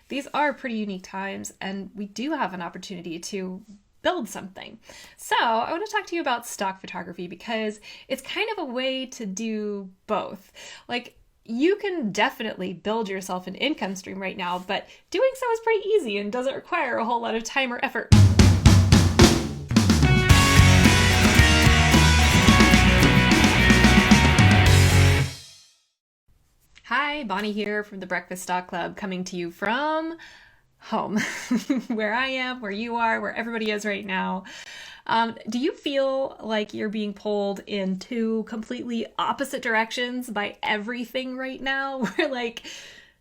these are pretty unique times and we do have an opportunity to build something. So I want to talk to you about stock photography because it's kind of a way to do both. Like, you can definitely build yourself an income stream right now, but doing so is pretty easy and doesn't require a whole lot of time or effort. Hi, Bonnie here from the Breakfast Stock Club, coming to you from home, where I am, where you are, where everybody is right now. Do you feel like you're being pulled in two completely opposite directions by everything right now? Where like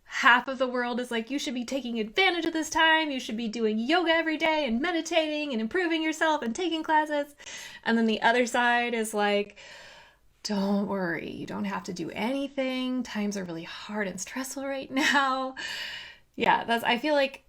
half of the world is like, you should be taking advantage of this time, you should be doing yoga every day and meditating and improving yourself and taking classes. And then the other side is like, don't worry, you don't have to do anything. Times are really hard and stressful right now. Yeah, I feel like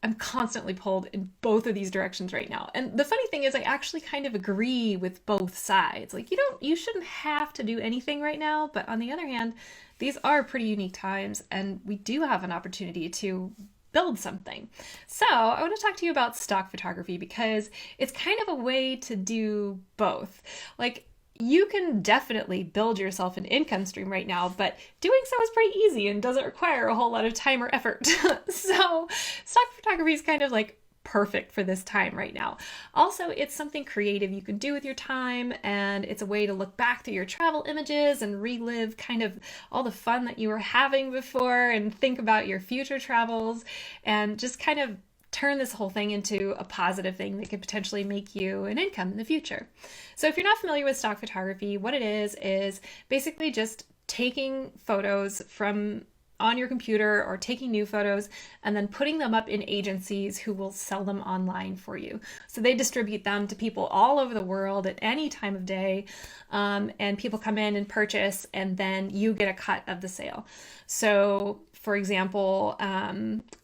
I'm constantly pulled in both of these directions right now. And the funny thing is I actually kind of agree with both sides. Like, you shouldn't have to do anything right now, but on the other hand, these are pretty unique times and we do have an opportunity to build something. So I want to talk to you about stock photography because it's kind of a way to do both. Like, you can definitely build yourself an income stream right now, but doing so is pretty easy and doesn't require a whole lot of time or effort. So stock photography is kind of like perfect for this time right now. Also, it's something creative you can do with your time, and it's a way to look back through your travel images and relive kind of all the fun that you were having before and think about your future travels and just kind of turn this whole thing into a positive thing that could potentially make you an income in the future. So if you're not familiar with stock photography, what it is basically just taking photos from on your computer or taking new photos and then putting them up in agencies who will sell them online for you. So they distribute them to people all over the world at any time of day, and people come in and purchase, and then you get a cut of the sale. So for example,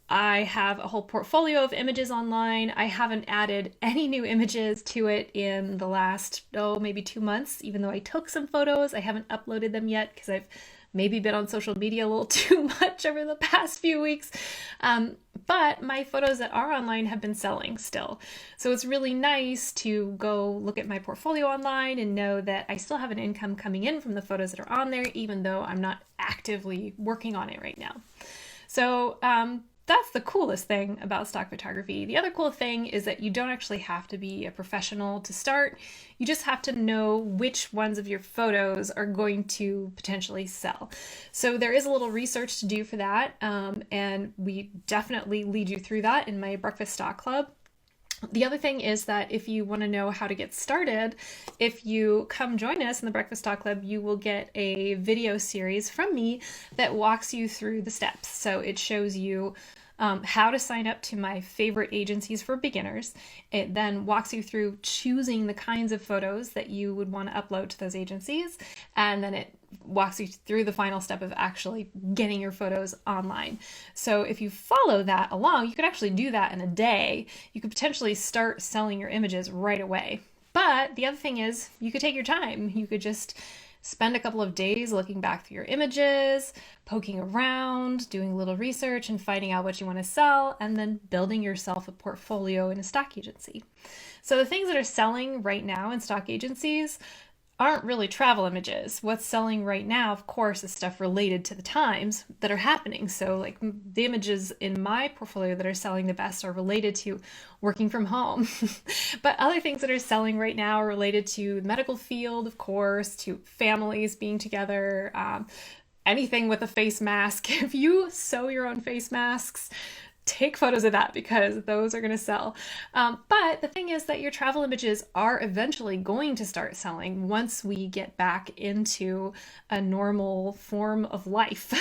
I have a whole portfolio of images online. I haven't added any new images to it in the last, maybe 2 months, even though I took some photos. I haven't uploaded them yet because I've maybe been on social media a little too much over the past few weeks. But my photos that are online have been selling still. So it's really nice to go look at my portfolio online and know that I still have an income coming in from the photos that are on there, even though I'm not actively working on it right now. So that's the coolest thing about stock photography. The other cool thing is that you don't actually have to be a professional to start. You just have to know which ones of your photos are going to potentially sell. So there is a little research to do for that, and we definitely lead you through that in my Breakfast Stock Club. The other thing is that if you want to know how to get started, if you come join us in the Breakfast Talk Club, you will get a video series from me that walks you through the steps. So it shows you how to sign up to my favorite agencies for beginners. It then walks you through choosing the kinds of photos that you would want to upload to those agencies. And then it walks you through the final step of actually getting your photos online. So if you follow that along, you could actually do that in a day. You could potentially start selling your images right away. But the other thing is, you could take your time. You could just spend a couple of days looking back through your images, poking around, doing a little research and finding out what you want to sell, and then building yourself a portfolio in a stock agency. So the things that are selling right now in stock agencies aren't really travel images. What's selling right now, of course, is stuff related to the times that are happening. So like the images in my portfolio that are selling the best are related to working from home. But other things that are selling right now are related to the medical field, of course, to families being together, anything with a face mask. If you sew your own face masks, take photos of that because those are going to sell. But the thing is that your travel images are eventually going to start selling once we get back into a normal form of life.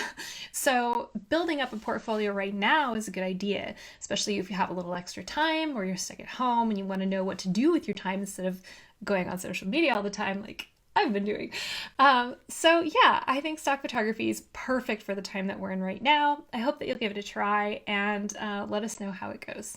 So building up a portfolio right now is a good idea, especially if you have a little extra time or you're stuck at home and you want to know what to do with your time instead of going on social media all the time like I've been doing. So yeah, I think stock photography is perfect for the time that we're in right now. I hope that you'll give it a try and let us know how it goes.